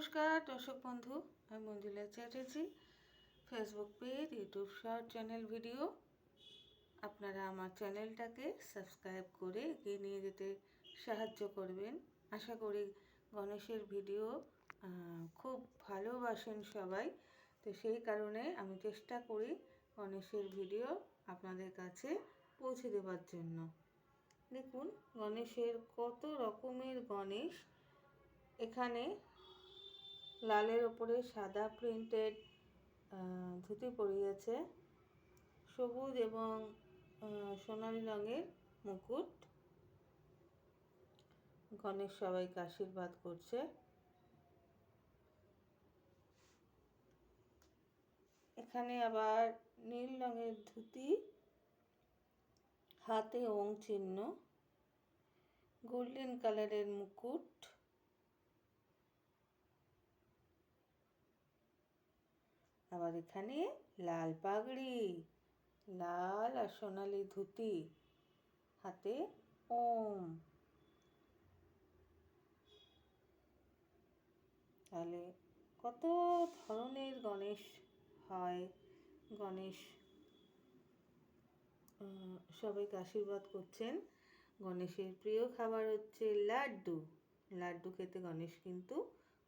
নমস্কার দর্শক বন্ধু, আমি Manjula Chatterjee. Facebook page, YouTube short channel video, আপনারা আমার চ্যানেলটাকে সাবস্ক্রাইব করে এগিয়ে নিয়ে যেতে সাহায্য করবেন। আশা করি গণেশের ভিডিও খুব ভালোবাসেন সবাই, তো সেই কারণে আমি চেষ্টা করি গণেশের ভিডিও আপনাদের কাছে পৌঁছে দেওয়ার জন্য। দেখুন গণেশের কত রকমের গণেশ। এখানে লালের ওপরে সাদা প্রিন্টেড ধুতি পরিয়েছে, সবুজ এবং সোনালি রঙের মুকুট। গণেশ সবাইকে আশীর্বাদ করছে। এখানে আবার নীল রঙের ধুতি, হাতে ওং চিহ্ন, গোল্ডেন কালারের মুকুট, আবার এখানে লাল পাগড়ি, লাল আর সোনালি ধুতি, হাতে ওম। তাহলে কত ধরনের গণেশ হয়। গণেশ সবাইকে আশীর্বাদ করছেন। গণেশের প্রিয় খাবার হচ্ছে লাড্ডু। লাড্ডু খেতে গণেশ কিন্তু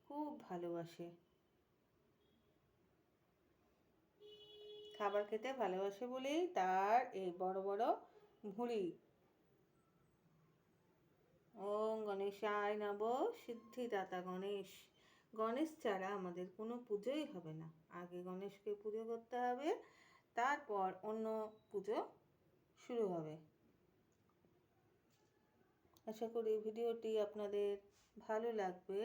খুব ভালোবাসে। খাবার খেতে ভালোবাসে বলেই তার এই বড় বড় ভুঁড়ি। ওম গণেশায় নমঃ, সিদ্ধিদাতা গণেশ। গণেশ ছাড়া আমাদের কোনো পুজোই হবে না। আগে গণেশকে পুজো করতে হবে, তারপর অন্য পুজো শুরু হবে। আশা করি ভিডিওটি আপনাদের ভালো লাগবে।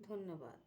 ধন্যবাদ।